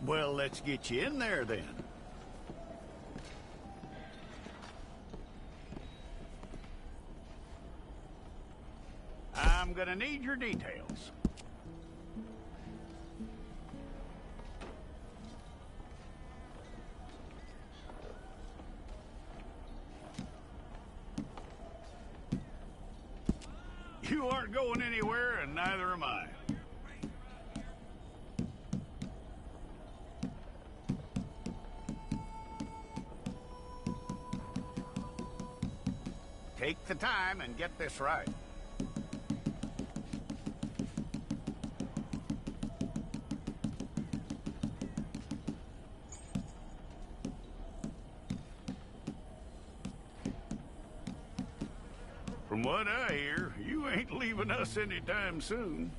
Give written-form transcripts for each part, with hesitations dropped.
Well, let's get you in there then. I'm gonna need your details. You aren't going anywhere, and neither am I. Take the time and get this right. From what I hear, you ain't leaving us anytime soon.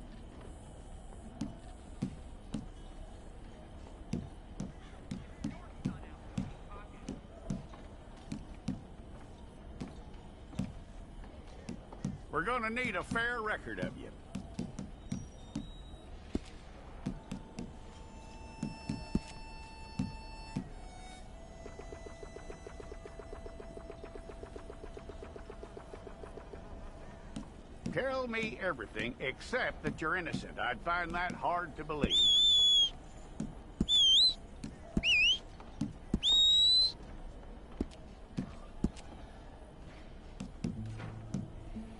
We're gonna need a fair record of you. Tell me everything except that you're innocent. I'd find that hard to believe.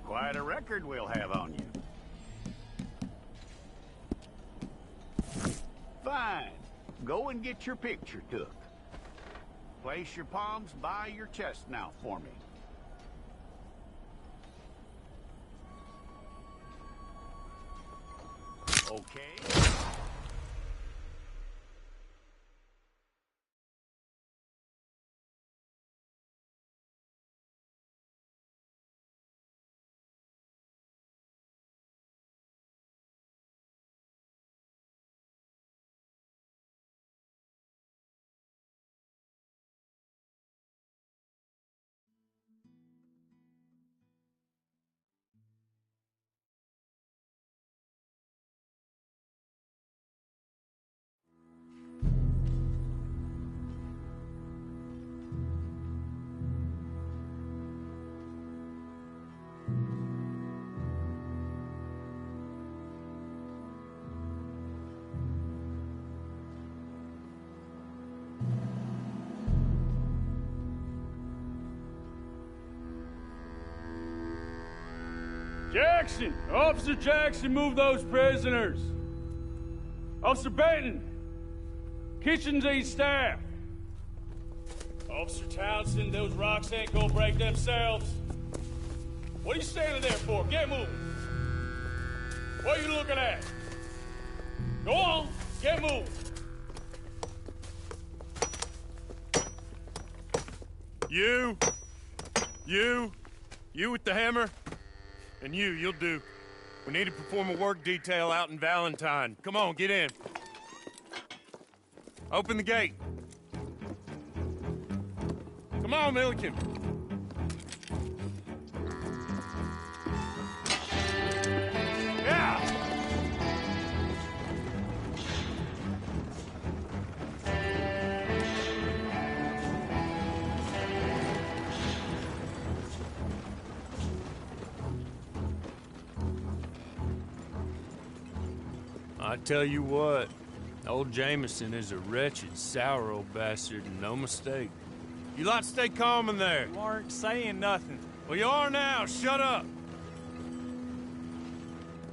Quite a record we'll have on you. Fine. Go and get your picture took. Place your palms by your chest now for me. Okay. Jackson! Officer Jackson, move those prisoners! Officer Benton! Kitchens aid staff! Officer Townsend, those rocks ain't gonna break themselves. What are you standing there for? Get moving! What are you looking at? Go on, get moving! You with the hammer? And you'll do. We need to perform a work detail out in Valentine. Come on, get in. Open the gate. Come on, Milliken. Yeah! I tell you what, old Jameson is a wretched, sour old bastard, and no mistake. You lot stay calm in there. You aren't saying nothing. Well, you are now. Shut up.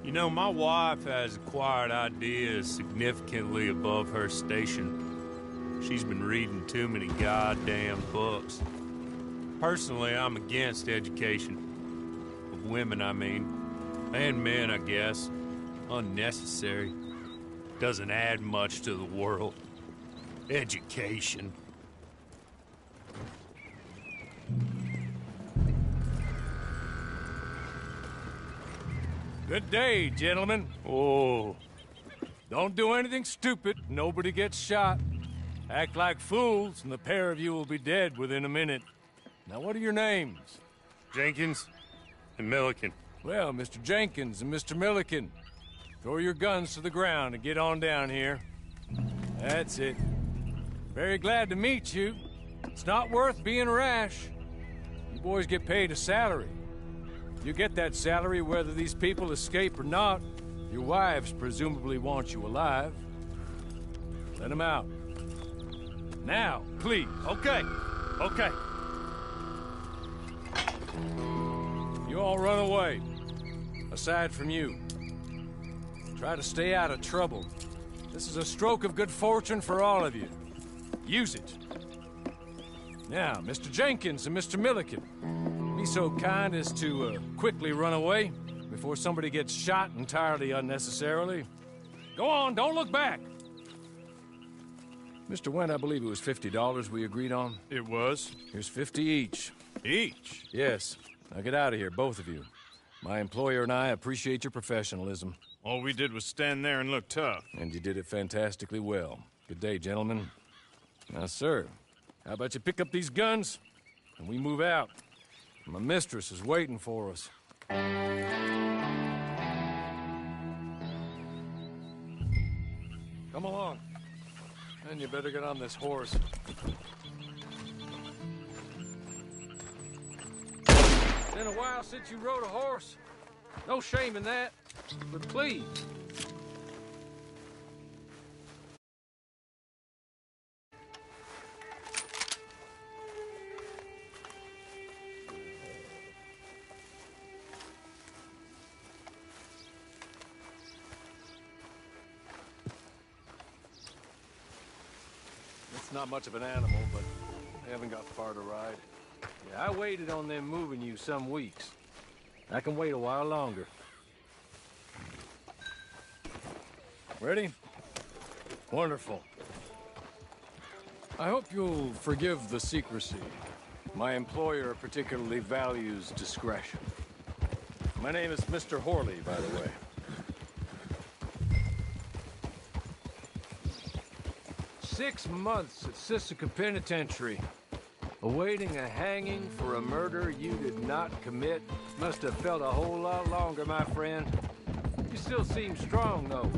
You know, my wife has acquired ideas significantly above her station. She's been reading too many goddamn books. Personally, I'm against education. Of women, I mean. And men, I guess. Unnecessary. Doesn't add much to the world. Education. Good day, gentlemen. Oh. Don't do anything stupid. Nobody gets shot. Act like fools, and the pair of you will be dead within a minute. Now, what are your names? Jenkins and Milliken. Well, Mr. Jenkins and Mr. Milliken, throw your guns to the ground and get on down here. That's it. Very glad to meet you. It's not worth being rash. You boys get paid a salary. You get that salary whether these people escape or not. Your wives presumably want you alive. Let them out. Now, please. Okay. Okay. You all run away. Aside from you. Try to stay out of trouble. This is a stroke of good fortune for all of you. Use it. Now, Mr. Jenkins and Mr. Milliken, be so kind as to quickly run away before somebody gets shot entirely unnecessarily. Go on, don't look back. Mr. Wendt, I believe it was $50 we agreed on. It was. Here's 50 each. Each? Yes. Now get out of here, both of you. My employer and I appreciate your professionalism. All we did was stand there and look tough. And you did it fantastically well. Good day, gentlemen. Now, sir, how about you pick up these guns and we move out? My mistress is waiting for us. Come along. And you better get on this horse. Been a while since you rode a horse. No shame in that, but please. It's not much of an animal, but they haven't got far to ride. Yeah, I waited on them moving you some weeks. I can wait a while longer. Ready? Wonderful. I hope you'll forgive the secrecy. My employer particularly values discretion. My name is Mr. Horley, by the way. "6 months at Sisika Penitentiary, awaiting a hanging for a murder you did not commit. Must have felt a whole lot longer, my friend. You still seem strong, though.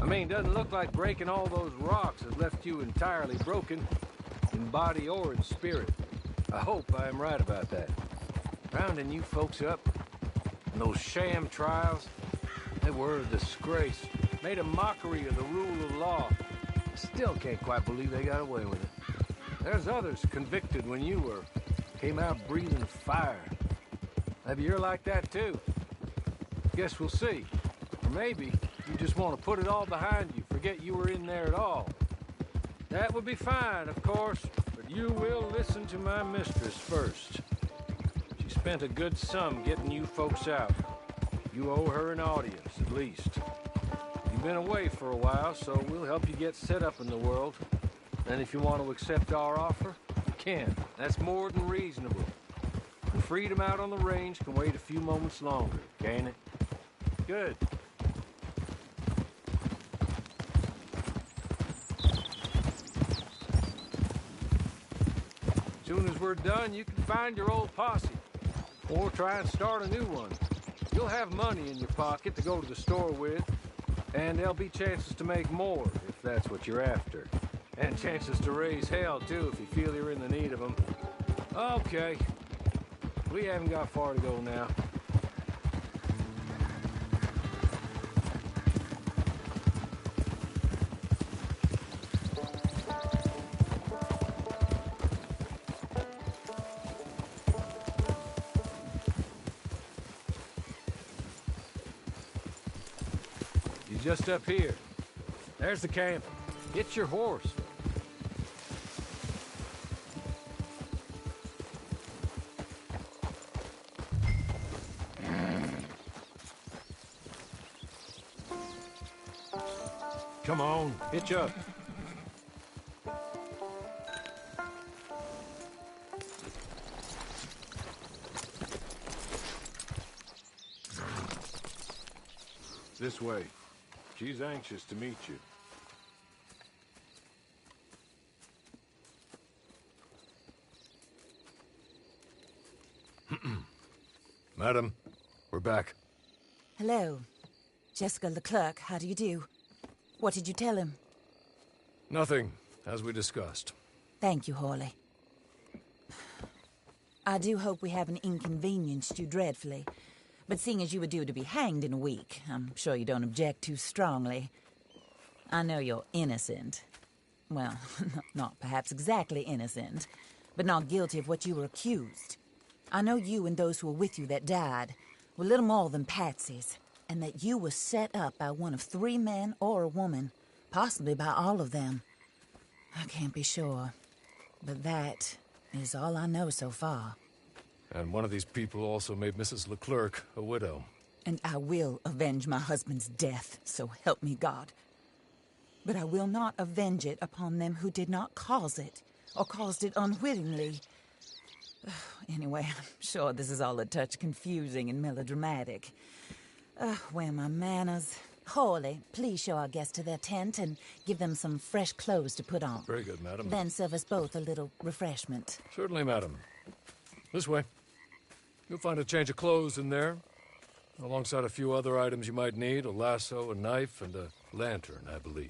I mean, doesn't look like breaking all those rocks has left you entirely broken, in body or in spirit. I hope I am right about that. Rounding you folks up, and those sham trials, they were a disgrace. Made a mockery of the rule of law. I still can't quite believe they got away with it. There's others convicted when you were. Came out breathing fire. Maybe you're like that too. Guess we'll see. Or maybe you just want to put it all behind you, forget you were in there at all. That would be fine, of course, but you will listen to my mistress first. She spent a good sum getting you folks out. You owe her an audience, at least. You've been away for a while, so we'll help you get set up in the world. And if you want to accept our offer, you can. That's more than reasonable. And freedom out on the range can wait a few moments longer, can't it? Good. As soon as we're done, you can find your old posse. Or try and start a new one. You'll have money in your pocket to go to the store with. And there'll be chances to make more, if that's what you're after. And chances to raise hell, too, if you feel you're in the need of them. Okay. We haven't got far to go now. He's just up here. There's the camp. Get your horse. Come on, hitch up. This way. She's anxious to meet you. Madam, we're back. Hello. Jessica Leclerc, how do you do? What did you tell him? Nothing, as we discussed. Thank you, Hawley. I do hope we haven't inconvenienced you dreadfully. But seeing as you were due to be hanged in a week, I'm sure you don't object too strongly. I know you're innocent. Well, not perhaps exactly innocent, but not guilty of what you were accused. I know you and those who were with you that died were little more than patsies, and that you were set up by one of 3 men or a woman, possibly by all of them. I can't be sure, but that is all I know so far. And one of these people also made Mrs. Leclerc a widow. And I will avenge my husband's death, so help me God. But I will not avenge it upon them who did not cause it, or caused it unwittingly. Anyway, I'm sure this is all a touch confusing and melodramatic. Where are my manners? Hawley, please show our guests to their tent and give them some fresh clothes to put on. Very good, madam. Then serve us both a little refreshment. Certainly, madam. This way. You'll find a change of clothes in there, alongside a few other items you might need, a lasso, a knife, and a lantern, I believe.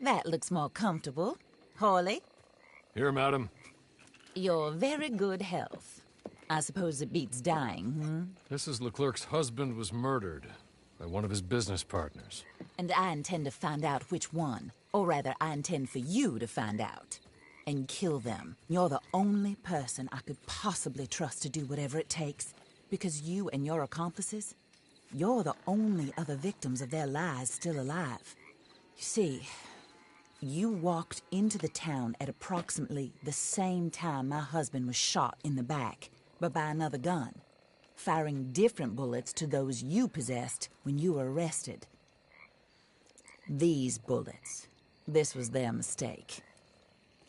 That looks more comfortable. Hawley, Here, madam. your very good health. I suppose it beats dying, Mrs. Leclerc's husband was murdered by one of his business partners. And I intend to find out which one. Or rather, I intend for you to find out. And kill them. You're the only person I could possibly trust to do whatever it takes. Because you and your accomplices, you're the only other victims of their lies still alive. You see, you walked into the town at approximately the same time my husband was shot in the back, but by another gun, firing different bullets to those you possessed when you were arrested. These bullets, this was their mistake.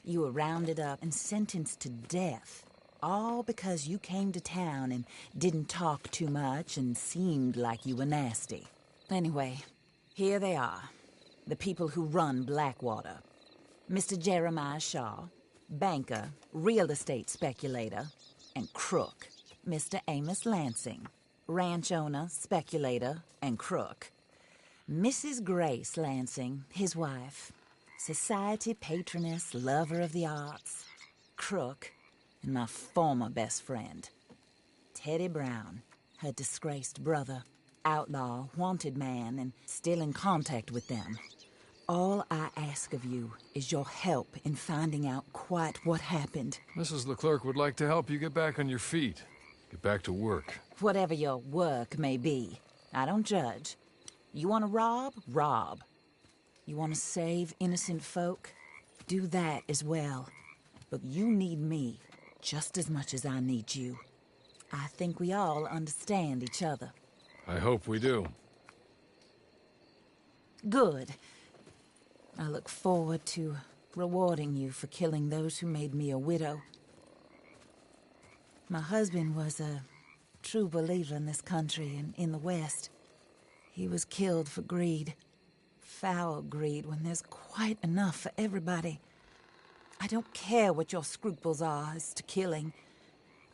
You were rounded up and sentenced to death, all because you came to town and didn't talk too much and seemed like you were nasty. Anyway, here they are. The people who run Blackwater. Mr. Jeremiah Shaw, banker, real estate speculator, and crook. Mr. Amos Lansing, ranch owner, speculator, and crook. Mrs. Grace Lansing, his wife, society patroness, lover of the arts, crook, and my former best friend. Teddy Brown, her disgraced brother. Outlaw, wanted man, and still in contact with them. All I ask of you is your help in finding out quite what happened. Mrs. Leclerc would like to help you get back on your feet. Get back to work. Whatever your work may be, I don't judge. You want to rob? Rob. You want to save innocent folk? Do that as well. But you need me just as much as I need you. I think we all understand each other. I hope we do. Good. I look forward to rewarding you for killing those who made me a widow. My husband was a true believer in this country and in the West. He was killed for greed. Foul greed when there's quite enough for everybody. I don't care what your scruples are as to killing.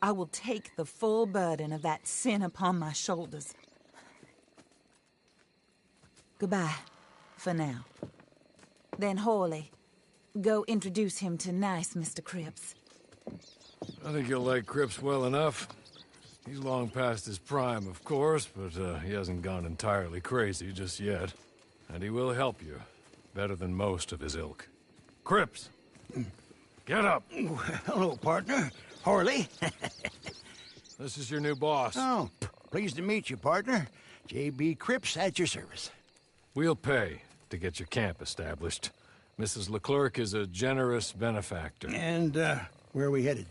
I will take the full burden of that sin upon my shoulders. Goodbye, for now. Then Hawley, go introduce him to nice Mr. Cripps. I think you'll like Cripps well enough. He's long past his prime, of course, but he hasn't gone entirely crazy just yet. And he will help you, better than most of his ilk. Cripps! Get up! Hello, partner. Hawley. This is your new boss. Oh, pleased to meet you, partner. J.B. Cripps at your service. We'll pay to get your camp established. Mrs. Leclerc is a generous benefactor. And, where are we headed?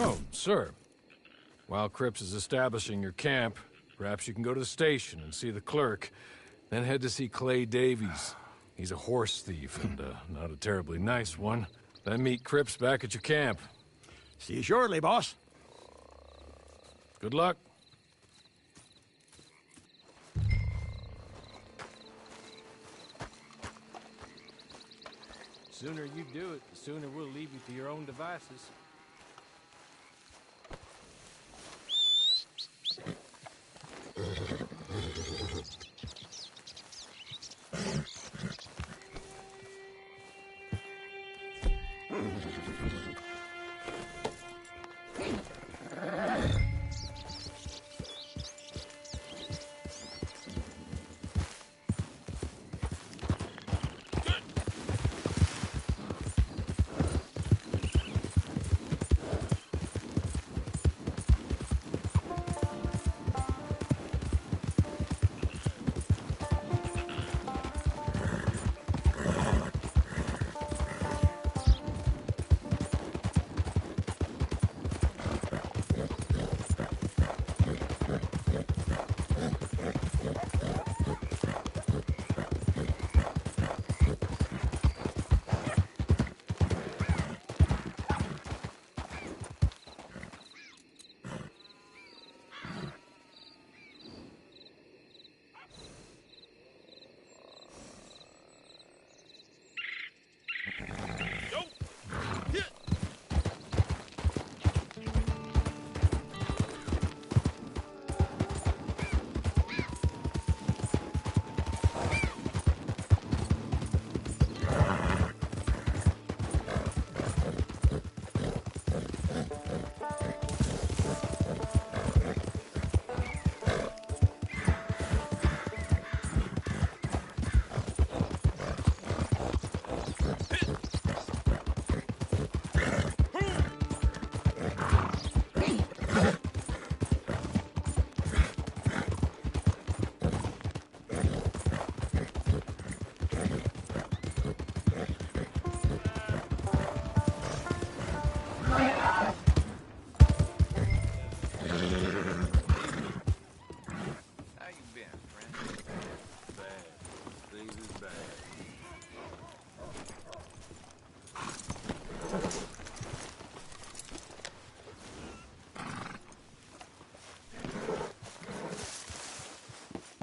Oh, sir. While Cripps is establishing your camp, perhaps you can go to the station and see the clerk, then head to see Clay Davies. He's a horse thief, and not a terribly nice one. Then meet Cripps back at your camp. See you shortly, boss. Good luck. The sooner you do it, the sooner we'll leave you to your own devices.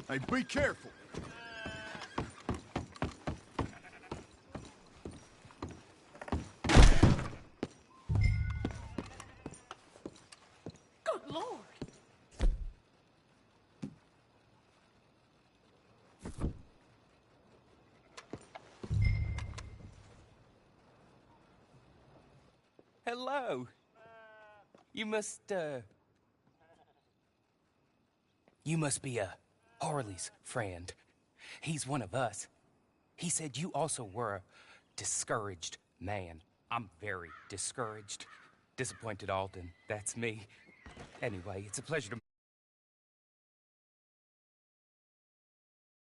Hey, be careful. Good Lord. Hello. You must be Harley's friend. He's one of us. He said you also were a discouraged man. I'm very discouraged. Disappointed Alden, that's me. Anyway, it's a pleasure to